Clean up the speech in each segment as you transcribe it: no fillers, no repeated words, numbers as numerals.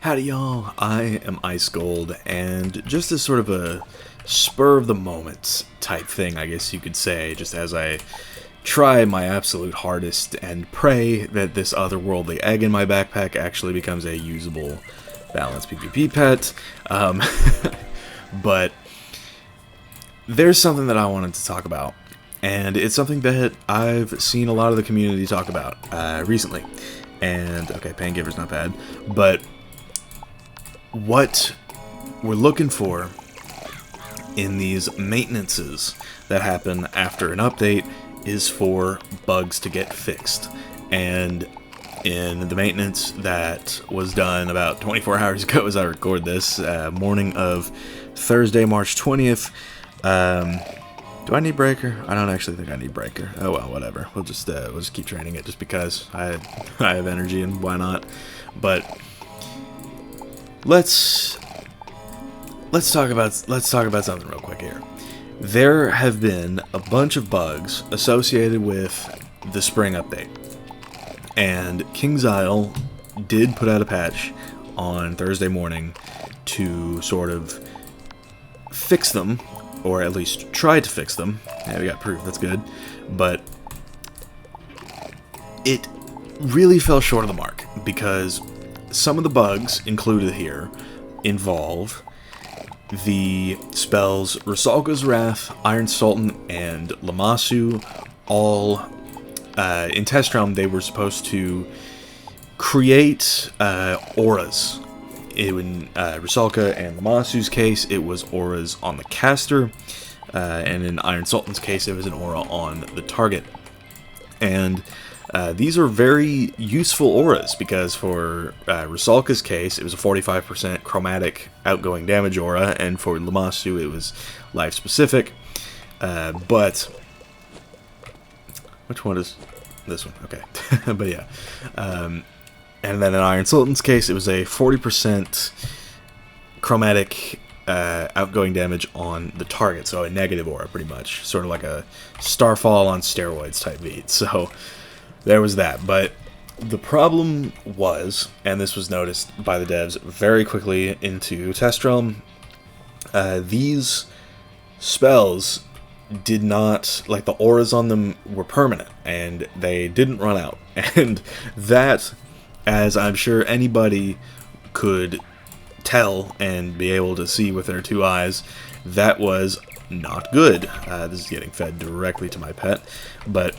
Howdy y'all, I am Ice Gold, and just as sort of a spur of the moment type thing, I guess you could say, just as I try my absolute hardest and pray that this otherworldly egg in my backpack actually becomes a usable balanced PvP pet, but there's something that I wanted to talk about, and it's something that I've seen a lot of the community talk about recently, and okay, Pain Giver's not bad, but what we're looking for in these maintenances that happen after an update is for bugs to get fixed. And in the maintenance that was done about 24 hours ago as I record this, morning of Thursday, March 20th, do I need Breaker? I don't actually think I need Breaker. Oh well, whatever. We'll just keep training it just because I have energy and why not. But Let's talk about something real quick here. There have been a bunch of bugs associated with the spring update, and King's Isle did put out a patch on Thursday morning to sort of fix them, or at least try to fix them. Yeah, we got proof, that's good, but it really fell short of the mark because some of the bugs included here involve the spells Rusalka's Wrath, Iron Sultan, and Lamassu. All in Test Realm, they were supposed to create auras. In Rusalka and Lamassu's case, it was auras on the caster, and in Iron Sultan's case, it was an aura on the target. And these are very useful auras because for Rusalka's case, it was a 45% chromatic outgoing damage aura, and for Lamassu, it was life-specific. But which one is this one? Okay, but yeah. And then in Iron Sultan's case, it was a 40% chromatic outgoing damage on the target, so a negative aura, pretty much, sort of like a Starfall on steroids type beat. So there was that, but the problem was, and this was noticed by the devs very quickly into Test Realm, these spells did not, like, the auras on them were permanent, and they didn't run out. And that, as I'm sure anybody could tell and be able to see with their two eyes, that was not good. This is getting fed directly to my pet, but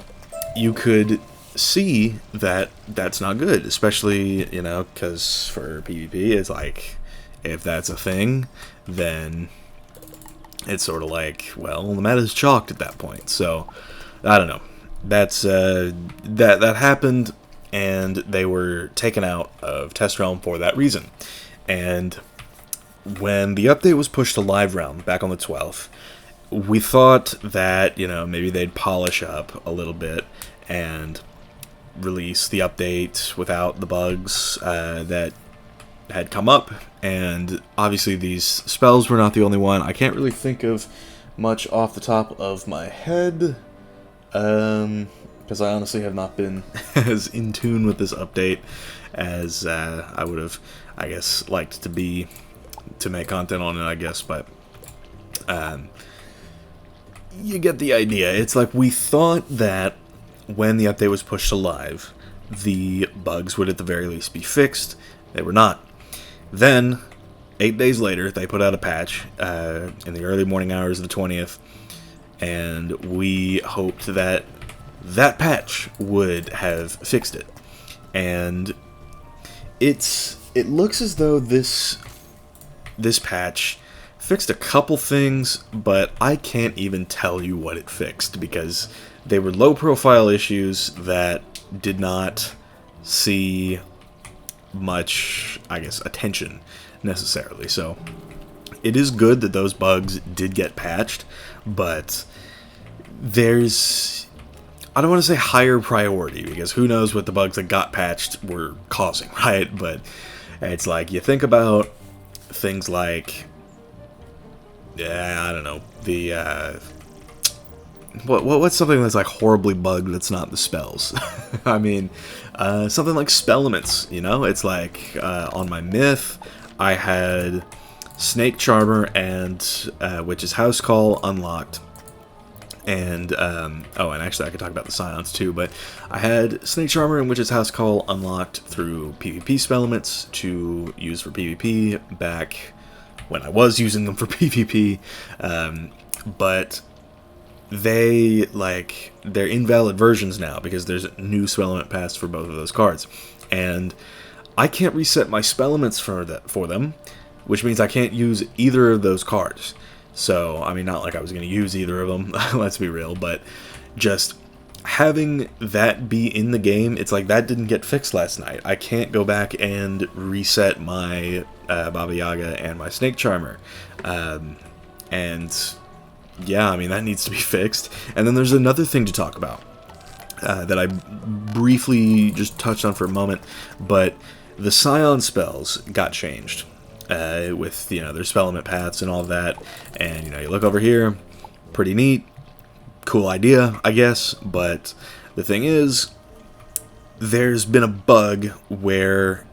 you could see that that's not good, especially, you know, because for PvP, it's like, if that's a thing, then it's sort of like, well, the meta's chalked at that point. So I don't know, that's that happened, and they were taken out of Test Realm for that reason. And when the update was pushed to live realm back on the 12th, we thought that, you know, maybe they'd polish up a little bit and release the update without the bugs that had come up. And obviously these spells were not the only one. I can't really think of much off the top of my head, because I honestly have not been as in tune with this update as I would have, I guess, liked to be, to make content on it, I guess. But you get the idea. It's like, we thought that when the update was pushed to live, the bugs would at the very least be fixed. They were not. Then, 8 days later, they put out a patch in the early morning hours of the 20th, and we hoped that that patch would have fixed it. And it looks as though this patch fixed a couple things, but I can't even tell you what it fixed, because they were low-profile issues that did not see much, I guess, attention necessarily. So it is good that those bugs did get patched, but there's, I don't want to say higher priority, because who knows what the bugs that got patched were causing, right? But it's like, you think about things like, yeah, I don't know, the what's something that's like horribly bugged that's not the spells? I mean, something like spellements, you know? It's like, on my myth, I had Snake Charmer and Witch's House Call unlocked. And, oh, and actually I could talk about the Scions too, but I had Snake Charmer and Witch's House Call unlocked through PvP spellements to use for PvP back when I was using them for PvP, but they're invalid versions now because there's new spellement paths for both of those cards, and I can't reset my spellements for them, which means I can't use either of those cards. So, I mean, not like I was going to use either of them, let's be real, but just having that be in the game, it's like that didn't get fixed last night. I can't go back and reset my Baba Yaga and my Snake Charmer. And, yeah, I mean, that needs to be fixed. And then there's another thing to talk about that I briefly just touched on for a moment, but the Scion spells got changed. With, you know, their spellement paths and all that, and, you know, you look over here, pretty neat, cool idea, I guess, but the thing is, there's been a bug where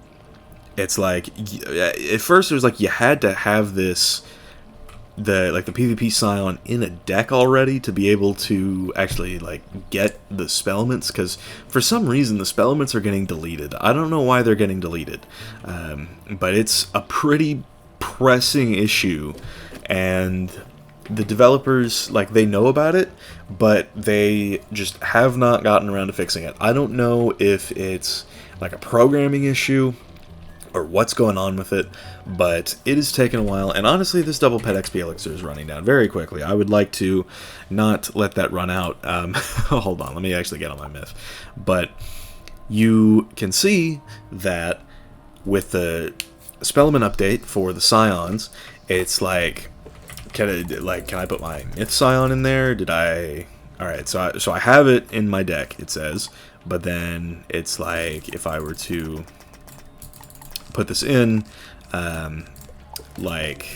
it's like, at first it was like you had to have this, the PvP Scion in a deck already to be able to actually, like, get the spellements, because for some reason the spellements are getting deleted. I don't know why they're getting deleted, but it's a pretty pressing issue, and the developers, like, they know about it, but they just have not gotten around to fixing it. I don't know if it's, like, a programming issue or what's going on with it, but it has taken a while, and honestly this double pet XP elixir is running down very quickly. I would like to not let that run out. Hold on, let me actually get on my myth. But you can see that with the Spellement update for the Scions, it's like, can I put my myth Scion in there? Did I? Alright, so I have it in my deck, it says, but then it's like, if I were to put this in, like,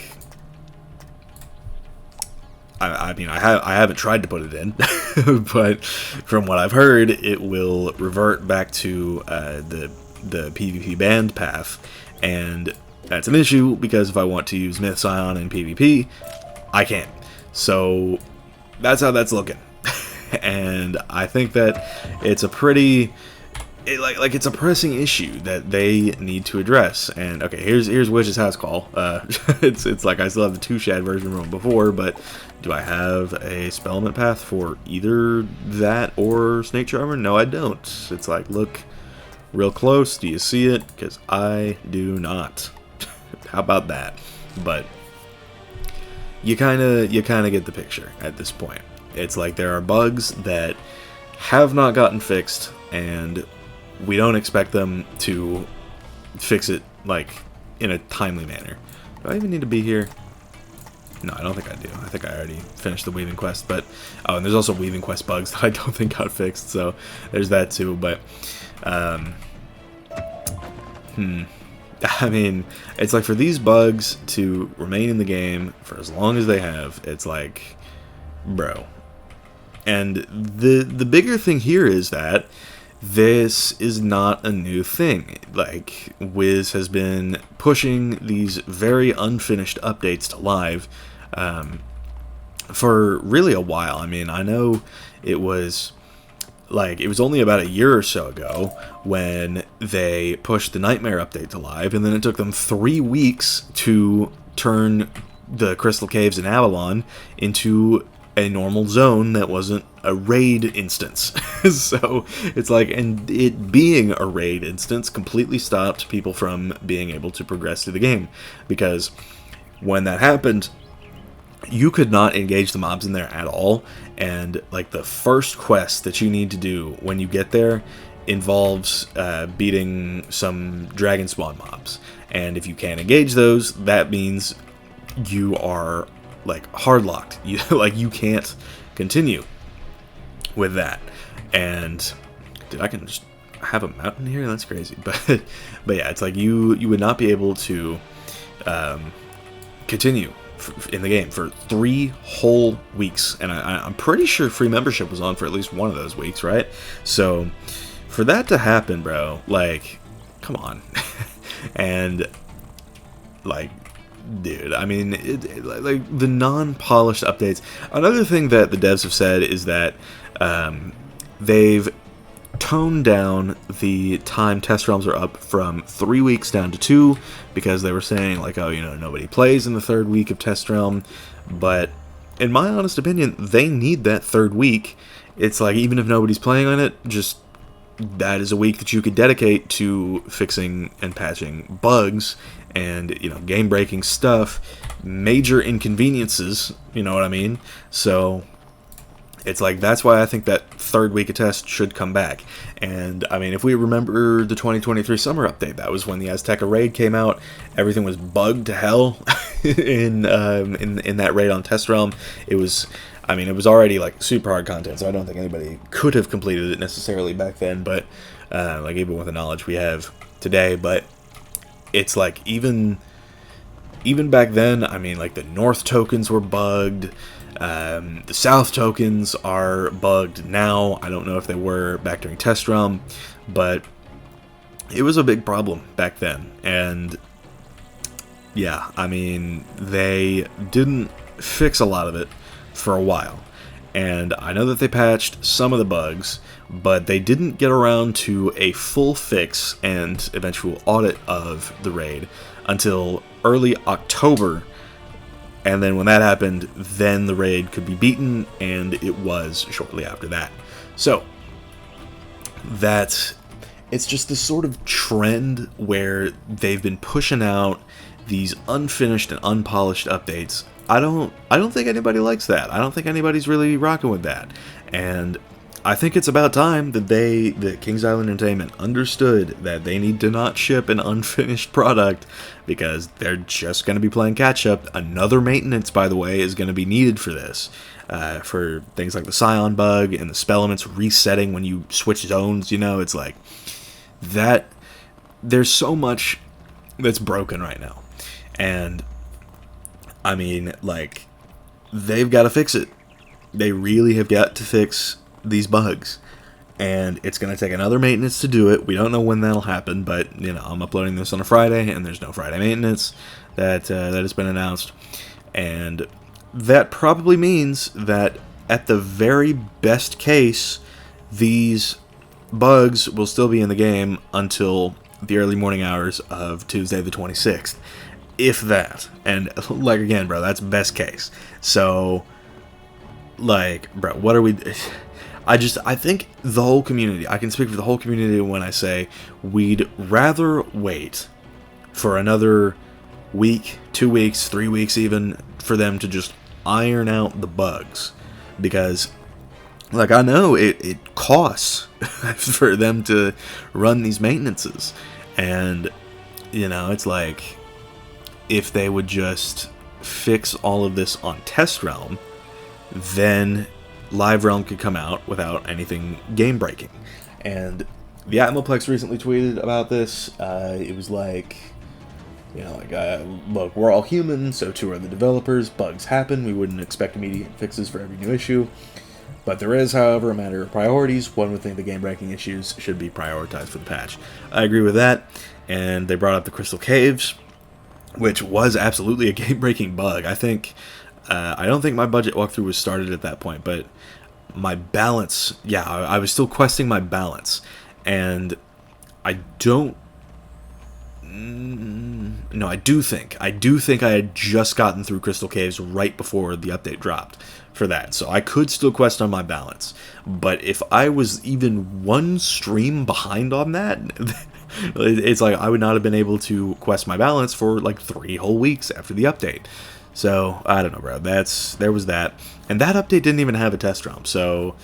I mean, I haven't tried to put it in, but from what I've heard, it will revert back to the PvP banned path, and that's an issue because if I want to use Myth Scion in PvP, I can't. So that's how that's looking, and I think that it's a pretty it's a pressing issue that they need to address. And okay, here's Witch's House Call. It's like I still have the 2-shad version from before, but do I have a spellement path for either that or Snake Charmer? No, I don't. It's like, look real close. Do you see it? Because I do not. How about that? But you kind of get the picture at this point. It's like there are bugs that have not gotten fixed, and we don't expect them to fix it, like, in a timely manner. Do I even need to be here? No, I don't think I do. I think I already finished the Weaving Quest, but... Oh, and there's also Weaving Quest bugs that I don't think got fixed, so there's that too, but... I mean, it's like for these bugs to remain in the game for as long as they have, it's like... Bro. And the bigger thing here is that this is not a new thing. Like, Wiz has been pushing these very unfinished updates to live for really a while. I mean, I know it was only about a year or so ago when they pushed the Nightmare update to live, and then it took them 3 weeks to turn the Crystal Caves in Avalon into a normal zone that wasn't a raid instance. So it's like, and it being a raid instance completely stopped people from being able to progress through the game, because when that happened, you could not engage the mobs in there at all, and like the first quest that you need to do when you get there involves beating some dragon spawn mobs, and if you can't engage those, that means you are like hard locked. You can't continue with that. And dude, I can just have a mountain here. That's crazy. But yeah, it's like you would not be able to continue in the game for 3 whole weeks, and I'm pretty sure free membership was on for at least one of those weeks, right? So for that to happen, bro, like, come on. And like, dude, I mean, like the non-polished updates. Another thing that the devs have said is that they've toned down the time test realms are up from 3 weeks down to 2, because they were saying, like, oh, you know, nobody plays in the 3rd week of test realm. But in my honest opinion, they need that 3rd week. It's like, even if nobody's playing on it, just that is a week that you could dedicate to fixing and patching bugs and, you know, game breaking stuff, major inconveniences, you know what I mean? So it's like, that's why I think that 3rd week of test should come back. And I mean, if we remember the 2023 summer update, that was when the Azteca raid came out. Everything was bugged to hell in that raid on test realm. It was, I mean, it was already like super hard content, so I don't think anybody could have completed it necessarily back then, but like, even with the knowledge we have today. But it's like, even back then, I mean, like, the North tokens were bugged. The South tokens are bugged now. I don't know if they were back during test realm, but it was a big problem back then. And yeah, I mean, they didn't fix a lot of it for a while. And I know that they patched some of the bugs, but they didn't get around to a full fix and eventual audit of the raid until early October. And then when that happened, then the raid could be beaten, and it was shortly after that. So it's just this sort of trend where they've been pushing out these unfinished and unpolished updates. I don't think anybody likes that. I don't think anybody's really rocking with that. And I think it's about time that Kings Island Entertainment understood that they need to not ship an unfinished product, because they're just going to be playing catch up. Another maintenance, by the way, is going to be needed for this, for things like the Scion bug and the spellements resetting when you switch zones. You know, it's like that. There's so much that's broken right now, and I mean, like, they've got to fix it. They really have got to fix these bugs, and it's going to take another maintenance to do it. We don't know when that'll happen, but, you know, I'm uploading this on a Friday, and there's no Friday maintenance that has been announced, and that probably means that at the very best case, these bugs will still be in the game until the early morning hours of Tuesday the 26th, if that. And like, again, bro, that's best case. So, like, bro, what are we... I think the whole community, I can speak for the whole community when I say we'd rather wait for another week, 2 weeks, 3 weeks even, for them to just iron out the bugs. Because, like, I know it costs for them to run these maintenances. And, you know, it's like, if they would just fix all of this on Test Realm, then Live Realm could come out without anything game breaking. And the Atmoplex recently tweeted about this. It was like, you know, like, look, we're all human, so too are the developers. Bugs happen. We wouldn't expect immediate fixes for every new issue. But there is, however, a matter of priorities. One would think the game breaking issues should be prioritized for the patch. I agree with that. And they brought up the Crystal Caves, which was absolutely a game breaking bug. I think... I don't think my budget walkthrough was started at that point, but my balance, yeah, I was still questing my balance, and I do think I had just gotten through Crystal Caves right before the update dropped for that, so I could still quest on my balance. But if I was even one stream behind on that, it's like I would not have been able to quest my balance for like 3 whole weeks after the update. So, I don't know, bro. There was that. And that update didn't even have a test ROM. So,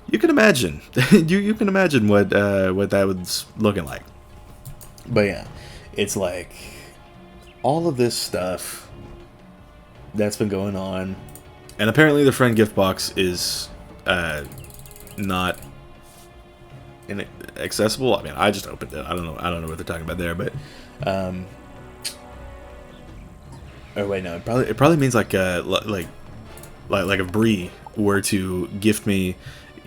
you can imagine. you can imagine what that was looking like. But yeah, it's like all of this stuff that's been going on. And apparently the friend gift box is not accessible. I mean, I just opened it. I don't know what they're talking about there, but Oh wait, no. It probably means like if Bree were to gift me,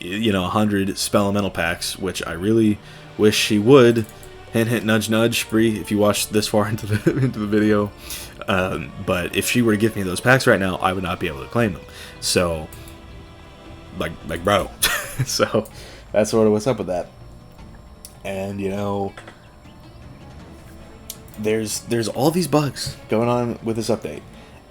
100 spellemental packs, which I really wish she would. Hint, hint, nudge, nudge, Bree, if you watched this far into the video. But if she were to give me those packs right now, I would not be able to claim them. So, like bro. So, that's sort of what's up with that. And, there's all these bugs going on with this update.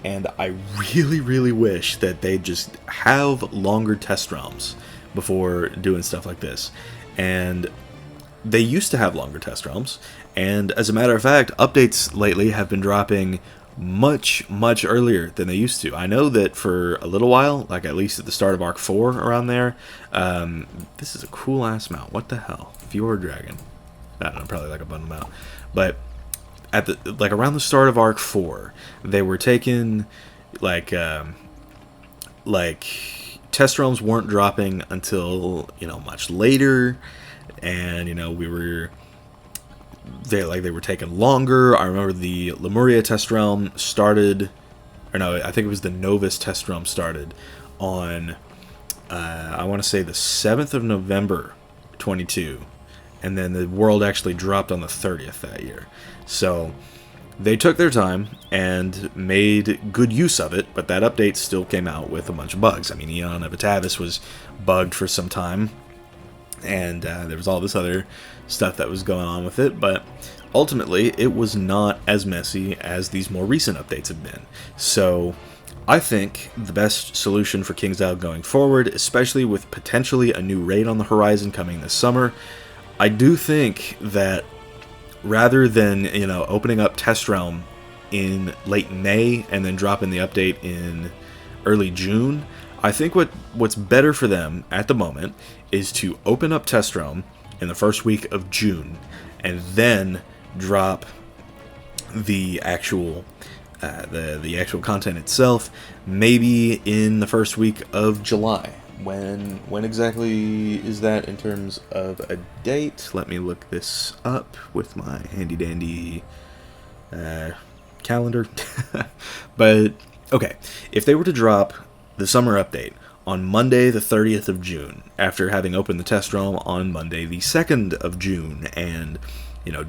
And I really, really wish that they'd just have longer test realms before doing stuff like this. And they used to have longer test realms, and as a matter of fact, updates lately have been dropping much, much earlier than they used to. I know that for a little while, like at least at the start of Arc 4 around there, this is a cool ass mount. What the hell? Fjord Dragon. I don't know, probably like a bundle mount. But at the around the start of Arc 4, they were taking like test realms weren't dropping until much later. And they were taking longer. I remember the Lemuria test realm started, or no, I think it was the Novus test realm started on I want to say the 7th of November 22, and then the world actually dropped on the 30th that year. So they took their time and made good use of it, but that update still came out with a bunch of bugs. I mean, Eon of Atavis was bugged for some time, and there was all this other stuff that was going on with it, but ultimately it was not as messy as these more recent updates have been. So I think the best solution for KingsIsle going forward, especially with potentially a new raid on the horizon coming this summer, I do think that rather than opening up Test Realm in late May and then dropping the update in early June, I think what's better for them at the moment is to open up Test Realm in the first week of June, and then drop the actual the actual content itself maybe in the first week of July. When exactly is that in terms of a date? Let me look this up with my handy dandy calendar. But okay, if they were to drop the summer update on Monday the 30th of June, after having opened the test realm on Monday the 2nd of June, and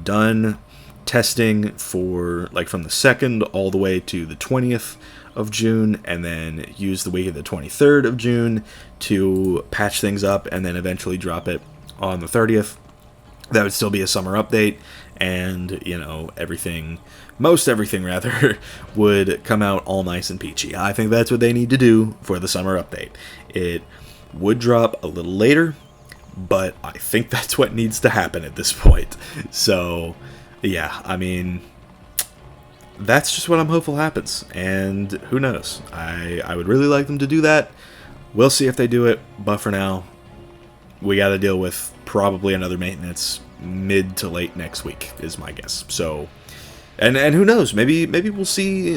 done testing for from the 2nd all the way to the 20th of June, and then use the week of the 23rd of June to patch things up, and then eventually drop it on the 30th, that would still be a summer update, and most everything rather would come out all nice and peachy. I think that's what they need to do for the summer update. It would drop a little later, but I think that's what needs to happen at this point. So yeah, I mean, that's just what I'm hopeful happens, and who knows. I would really like them to do that. We'll see if they do it, but for now, we got to deal with probably another maintenance mid to late next week is my guess. So, and who knows? Maybe we'll see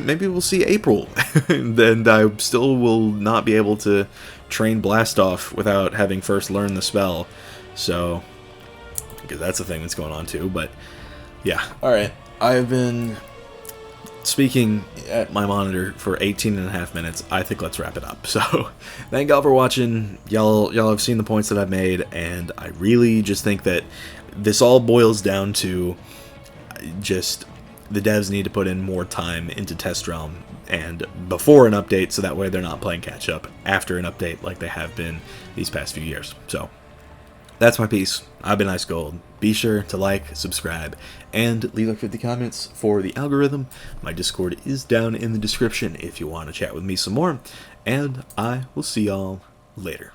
April, and I still will not be able to train Blastoff without having first learned the spell. So, because that's the thing that's going on too. But yeah, all right. I've been speaking at my monitor for 18.5 minutes. I think let's wrap it up. So, thank y'all for watching. Y'all have seen the points that I've made, and I really just think that this all boils down to just the devs need to put in more time into Test Realm and before an update, so that way they're not playing catch up after an update like they have been these past few years. So, that's my piece. I've been Ice Gold. Be sure to like, subscribe, and leave like 50 comments for the algorithm. My Discord is down in the description if you want to chat with me some more, and I will see y'all later.